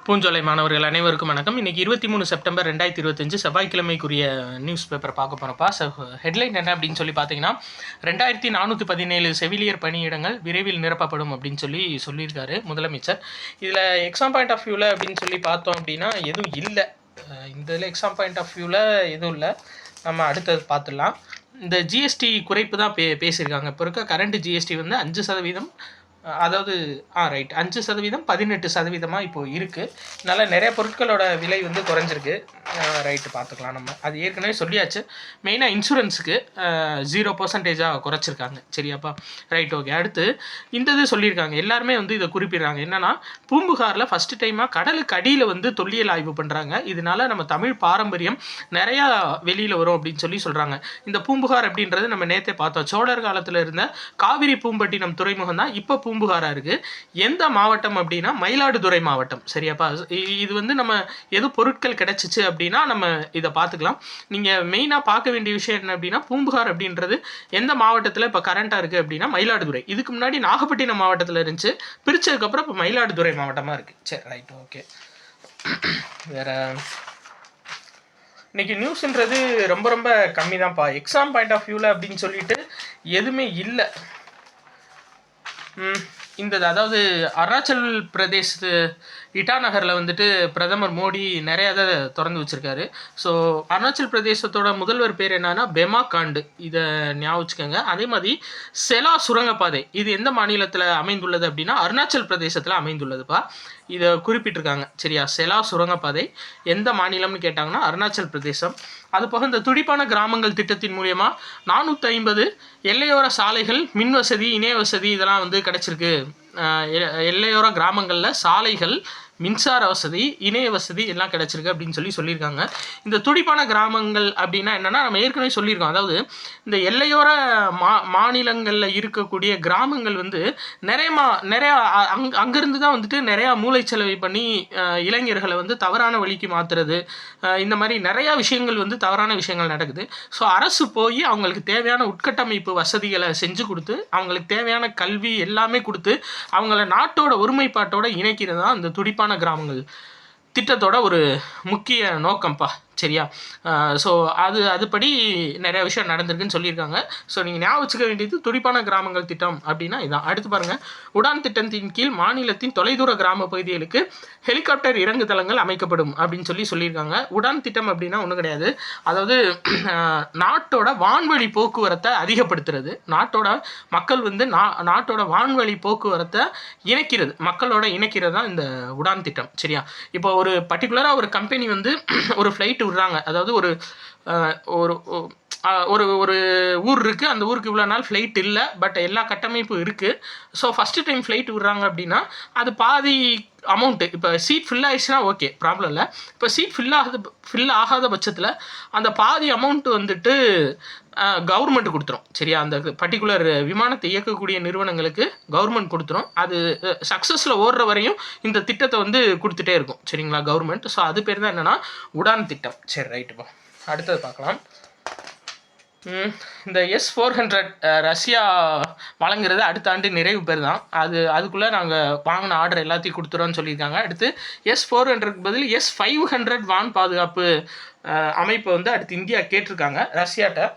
பூஞ்சோலை மாணவர்கள் அனைவருக்கும் வணக்கம். இன்றைக்கி 23 செப்டம்பர் 2025 செவ்வாய்க்கிழமைக்குரிய நியூஸ் பேப்பரை பார்க்க போகிறப்பா. ஹெட்லைன் என்ன அப்படின்னு சொல்லி பார்த்தீங்கன்னா, 2417 செவிலியர் பணியிடங்கள் விரைவில் நிரப்பப்படும் அப்படின்னு சொல்லியிருக்காரு முதலமைச்சர். இதில் எக்ஸாம் பாயிண்ட் ஆஃப் வியூவில் அப்படின்னு சொல்லி பார்த்தோம் அப்படின்னா எதுவும் இல்லை. இந்த இதில் எக்ஸாம் பாயிண்ட் ஆஃப் வியூவில் எதுவும் இல்லை. நம்ம அடுத்தது பார்த்துடலாம். இந்த ஜிஎஸ்டி குறைப்பு தான் பேசியிருக்காங்க. இப்போ இருக்க கரண்ட் ஜிஎஸ்டி வந்து 5%, அதாவது ரைட் 5%, 18% இப்போது இருக்குது. அதனால் நிறைய பொருட்களோட விலை வந்து குறைஞ்சிருக்கு. ரைட்டு பார்த்துக்கலாம். நம்ம அது ஏற்கனவே சொல்லியாச்சு. மெயினாக இன்சூரன்ஸுக்கு 0% குறைச்சிருக்காங்க. சரியாப்பா, ரைட், ஓகே. அடுத்து இந்த இது சொல்லியிருக்காங்க, எல்லாருமே வந்து இதை குறிப்பிடுறாங்க. என்னென்னா, பூம்புகாரில் ஃபஸ்ட்டு டைமாக கடலுக்கு அடியில் வந்து தொல்லியல் ஆய்வு பண்ணுறாங்க. இதனால நம்ம தமிழ் பாரம்பரியம் நிறையா வெளியில் வரும் அப்படின்னு சொல்கிறாங்க. இந்த பூம்புகார் அப்படின்றது நம்ம நேற்றே பார்த்தோம். சோழர் காலத்தில் இருந்த காவிரி பூம்பட்டினம் துறைமுகம் தான் இப்போ பூம்புகாரா இருக்குது. எந்த மாவட்டம் அப்படின்னா மயிலாடுதுறை மாவட்டம். சரியாப்பா, இது வந்து நம்ம எது பொருட்கள் கிடைச்சிச்சு அப்படின்னா நம்ம இதை பார்த்துக்கலாம். நீங்கள் மெயினாக பார்க்க வேண்டிய விஷயம் என்ன அப்படின்னா, பூம்புகார் அப்படின்றது எந்த மாவட்டத்தில் இப்போ கரண்ட்டாக இருக்குது அப்படின்னா மயிலாடுதுறை. இதுக்கு முன்னாடி நாகப்பட்டினம் மாவட்டத்தில் இருந்துச்சு. பிரித்ததுக்கப்புறம் இப்போ மயிலாடுதுறை மாவட்டமாக இருக்குது. சரி, ரைட், ஓகே. வேறு இன்றைக்கி நியூஸுன்றது ரொம்ப ரொம்ப கம்மி தான்ப்பா. எக்ஸாம் பாயிண்ட் ஆஃப் வியூவில் அப்படின்னு சொல்லிட்டு எதுவுமே இல்லை. அதாவது அருணாச்சல் பிரதேஷ் இட்டாநகரில் வந்துட்டு பிரதமர் மோடி நிறையா இதை திறந்து வச்சுருக்காரு. ஸோ அருணாச்சல் பிரதேசத்தோட முதல்வர் பேர் என்னன்னா பெமா காண்டு. இதை ஞாபகம் வச்சுக்கோங்க. அதே மாதிரி செலா சுரங்கப்பாதை இது எந்த மாநிலத்தில் அமைந்துள்ளது அப்படின்னா அருணாச்சல் பிரதேசத்தில் அமைந்துள்ளதுப்பா. இதை குறிப்பிட்டிருக்காங்க. சரியா, செலா சுரங்கப்பாதை எந்த மாநிலம்னு கேட்டாங்கன்னா அருணாச்சல் பிரதேசம். அது போக இந்த துடிப்பான கிராமங்கள் திட்டத்தின் மூலயமா 450 எல்லையோர சாலைகள், மின் வசதி, இணைய வசதி இதெல்லாம் வந்து கிடச்சிருக்கு. எல்லையோர கிராமங்களில் சாலைகள், மின்சார வசதி, இணைய வசதி எல்லாம் கிடச்சிருக்கு அப்படின்னு சொல்லியிருக்காங்க. இந்த துடிப்பான கிராமங்கள் அப்படின்னா என்னென்னா, நம்ம ஏற்கனவே சொல்லியிருக்கோம். அதாவது இந்த எல்லையோர மாநிலங்களில் இருக்கக்கூடிய கிராமங்கள் வந்து நிறையா அங்கேருந்து தான் வந்துட்டு நிறையா மூளைச்சலவை பண்ணி இளைஞர்களை வந்து தவறான வழிக்கு மாற்றுறது, இந்த மாதிரி நிறையா விஷயங்கள் வந்து தவறான விஷயங்கள் நடக்குது. ஸோ அரசு போய் அவங்களுக்கு தேவையான உட்கட்டமைப்பு வசதிகளை செஞ்சு கொடுத்து, அவங்களுக்கு தேவையான கல்வி எல்லாமே கொடுத்து அவங்கள நாட்டோட ஒருமைப்பாட்டோட இணைக்கிறது தான் இந்த துடிப்பான கிராமங்கள் திட்டத்தோட ஒரு முக்கிய நோக்கம்ப்பா. சரியா, ஸோ அதுபடி நிறைய விஷயம் நடந்திருக்குன்னு சொல்லியிருக்காங்க. ஸோ நீங்கள் ஞாபகம் வச்சுக்க வேண்டியது துடிப்பான கிராமங்கள் திட்டம் அப்படின்னா இதான். அடுத்து பாருங்கள், உடான் திட்டத்தின் கீழ் மாநிலத்தின் தொலைதூர கிராம பகுதிகளுக்கு ஹெலிகாப்டர் இறங்குதளங்கள் அமைக்கப்படும் அப்படின்னு சொல்லியிருக்காங்க. உடான் திட்டம் அப்படின்னா ஒன்றும் கிடையாது. அதாவது நாட்டோட வான்வழி போக்குவரத்தை அதிகப்படுத்துறது, நாட்டோட மக்கள் வந்து நாட்டோட வான்வழி போக்குவரத்தை மக்களோட இணைக்கிறது தான் இந்த உடான் திட்டம். சரியா, இப்போ ஒரு பர்டிகுலராக ஒரு கம்பெனி வந்து ஒரு ஃப்ளைட் விடுறாங்க. அதாவது ஒரு ஒரு ஒரு ஊர் இருக்குது. அந்த ஊருக்கு இவ்வளோ நாள் ஃப்ளைட் இல்லை, பட் எல்லா கட்டமைப்பும் இருக்குது. ஸோ ஃபஸ்ட்டு டைம் ஃப்ளைட் விடுறாங்க அப்படின்னா அது பாதி அமௌண்ட்டு, இப்போ சீட் ஃபில் ஆகிடுச்சுன்னா ஓகே, ப்ராப்ளம் இல்லை. இப்போ சீட் ஃபில் ஆகாத பட்சத்தில் அந்த பாதி அமௌண்ட்டு வந்துட்டு கவர்மெண்ட் கொடுத்துரும். சரியா, அந்த பர்டிகுலர் விமானத்தை இயக்கக்கூடிய நிறுவனங்களுக்கு கவர்மெண்ட் கொடுத்துரும். அது சக்ஸஸில் ஓடுற வரையும் இந்த திட்டத்தை வந்து கொடுத்துட்டே இருக்கும். சரிங்களா, கவர்மெண்ட். ஸோ அது பேர் தான் என்னென்னா உடான் திட்டம். சரி, ரைட்டுப்பா. அடுத்தது பார்க்கலாம். இந்த S-400 ரஷ்யா வழங்குறது அடுத்த ஆண்டு நிறைவு பேர் தான். அதுக்குள்ளே நாங்கள் வாங்கின ஆர்டர் எல்லாத்தையும் கொடுத்துறோன்னு சொல்லியிருக்காங்க. அடுத்து S-400க்கு பதில் S-500 வான் பாதுகாப்பு அமைப்பை வந்து அடுத்து இந்தியா கேட்டிருக்காங்க ரஷ்யாட்ட.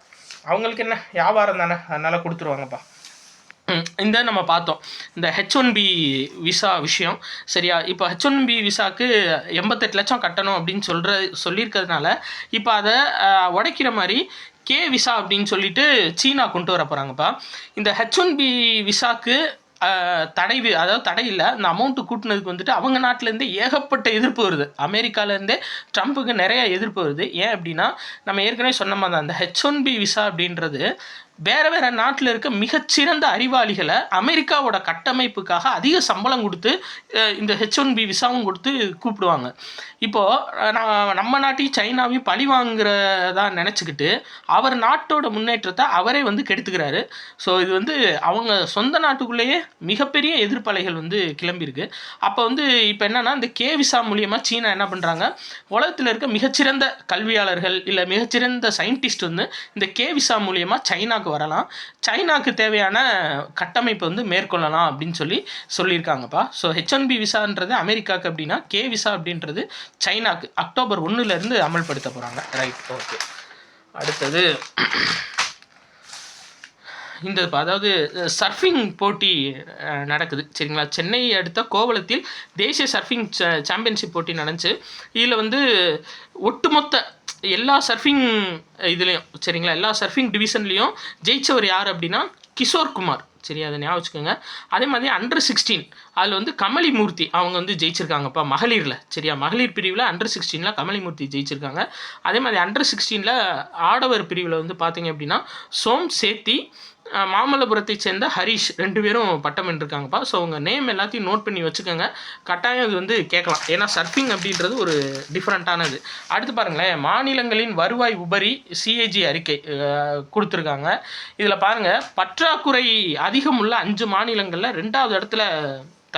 அவங்களுக்கு என்ன வியாபாரம் தானே, அதனால் கொடுத்துருவாங்கப்பா. இந்த நம்ம பார்த்தோம் இந்த H1B விசா விஷயம். சரியா, இப்போ H1B விசாவுக்கு 88 லட்சம் கட்டணும் அப்படின்னு சொல்லியிருக்கிறதுனால இப்போ அதை உடைக்கிற மாதிரி கே விசா அப்படின்னு சொல்லிட்டு சீனா கொண்டு வர போகிறாங்கப்பா. இந்த H1B விசாவுக்கு அதாவது தடை இல்லை, இந்த அமௌண்ட்டு கூட்டினதுக்கு வந்துட்டு அவங்க நாட்டிலேருந்தே ஏகப்பட்ட எதிர்ப்பு வருது. அமெரிக்காவிலேருந்தே ட்ரம்ப்புக்கு நிறைய எதிர்ப்பு வருது. ஏன் அப்படின்னா, நம்ம ஏற்கனவே சொன்ன மாதிரி தான் இந்த H1B விசா அப்படின்றது வேறு நாட்டில் இருக்க மிகச்சிறந்த அறிவாளிகளை அமெரிக்காவோட கட்டமைப்புக்காக அதிக சம்பளம் கொடுத்து இந்த H1B விசாவும் கொடுத்து கூப்பிடுவாங்க. இப்போது நம்ம நாட்டையும் சைனாவையும் பழி வாங்குறதா நினச்சிக்கிட்டு அவர் நாட்டோட முன்னேற்றத்தை அவரே வந்து கெடுத்துக்கிறாரு. ஸோ இது வந்து அவங்க சொந்த நாட்டுக்குள்ளேயே மிகப்பெரிய எதிர்ப்பலைகள் வந்து கிளம்பியிருக்கு. அப்போ வந்து இப்போ என்னென்னா, இந்த கே விசா மூலியமாக சீனா என்ன பண்ணுறாங்க, உலகத்தில் இருக்க மிகச்சிறந்த கல்வியாளர்கள் இல்லை மிகச்சிறந்த சயின்டிஸ்ட் வந்து இந்த கே விசா மூலியமாக சைனாக்கு இந்தியாவுக்கு வரலாம், சைனாக்கு தேவையான கட்டமைப்பை வந்து மேற்கொள்ளலாம் அப்படின்னு சொல்லியிருக்காங்கப்பா. ஸோ H1B விசான்றது அமெரிக்காவுக்கு அப்படின்னா விசா அப்படின்றது சைனாக்கு அக்டோபர் 1 அமல்படுத்த போகிறாங்க. Right, okay. அடுத்தது இந்த அதாவது சர்ஃபிங் போட்டி நடக்குது சரிங்களா. சென்னை அடுத்த கோவளத்தில் தேசிய சர்ஃபிங் சாம்பியன்ஷிப் போட்டி நடந்துச்சு. இதில் வந்து ஒட்டுமொத்த எல்லா சர்ஃபிங் இதுலேயும் சரிங்களா, எல்லா சர்ஃபிங் டிவிஷன்லேயும் ஜெயிச்சவர் யார் அப்படின்னா கிஷோர் குமார். சரி, அதை ஞாபகம் வச்சுக்கோங்க. அதே மாதிரி அண்டர் 16 அதில் வந்து கமலி மூர்த்தி அவங்க வந்து ஜெயிச்சிருக்காங்கப்பா மகளிரில். சரியா, மகளிர் பிரிவில் அண்டர் 16 கமலி மூர்த்தி ஜெயிச்சிருக்காங்க. அதே மாதிரி அண்டர் 16 ஆடவர் பிரிவில் வந்து பார்த்தீங்க அப்படின்னா சோம் சேத்தி, மாமல்லபுரத்தை சேர்ந்த ஹரிஷ் 2 பேரும் பட்டம் வென்றிருக்காங்கப்பா. ஸோ உங்கள் நேம் எல்லாத்தையும் நோட் பண்ணி வச்சுக்கோங்க, கட்டாயம் இது வந்து கேட்கலாம். ஏன்னா சர்ஃபிங் அப்படின்றது ஒரு டிஃப்ரெண்ட்டானது. அடுத்து பாருங்களேன், மாநிலங்களின் வருவாய் உபரி CAG அறிக்கை கொடுத்துருக்காங்க. இதில் பாருங்கள், பற்றாக்குறை அதிகம் உள்ள 5 மாநிலங்களில் 2வது இடத்துல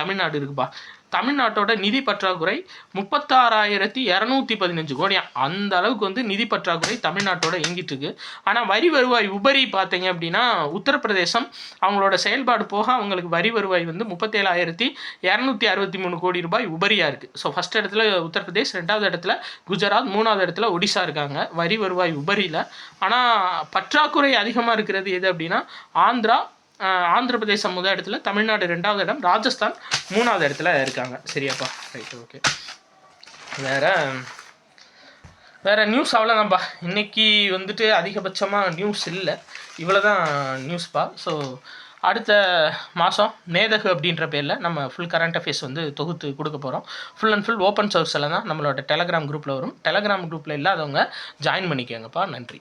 தமிழ்நாடு இருக்குப்பா. தமிழ்நாட்டோட நிதி பற்றாக்குறை 36,215 கோடியா. அந்த அளவுக்கு வந்து நிதி பற்றாக்குறை தமிழ்நாட்டோட இயங்கிட்டு இருக்கு. ஆனால் வரி வருவாய் உபரி பார்த்தீங்க அப்படின்னா உத்தரப்பிரதேசம் அவங்களோட செயல்பாடு போக அவங்களுக்கு வரி வருவாய் வந்து 37,263 கோடி ரூபாய் உபரியாக இருக்குது. ஸோ ஃபஸ்ட் இடத்துல உத்தரப்பிரதேஷ், 2வது இடத்துல குஜராத், 3வது இடத்துல ஒடிசா இருக்காங்க வரி வருவாய் உபரியில். ஆனால் பற்றாக்குறை அதிகமாக இருக்கிறது எது அப்படின்னா ஆந்திர பிரதேசம் முதல் இடத்துல, தமிழ்நாடு 2வது இடம், ராஜஸ்தான் 3வது இடத்துல இருக்காங்க. சரியாப்பா, ரைட், ஓகே. வேறு நியூஸ் அவ்வளோதான்ப்பா. இன்றைக்கி வந்துட்டு அதிகபட்சமாக நியூஸ் இல்லை, இவ்வளோ தான் நியூஸ்ப்பா. ஸோ அடுத்த மாதம் மேதகு அப்படின்ற பேரில் நம்ம ஃபுல் கரண்ட் அஃபேர்ஸ் வந்து தொகுத்து கொடுக்க போகிறோம். ஃபுல் அண்ட் ஃபுல் ஓப்பன் சோர்ஸில் தான் நம்மளோட டெலகிராம் குரூப்பில் வரும். டெலகிராம் குரூப்பில் இல்லாதவங்க ஜாயின் பண்ணிக்கோங்கப்பா. நன்றி.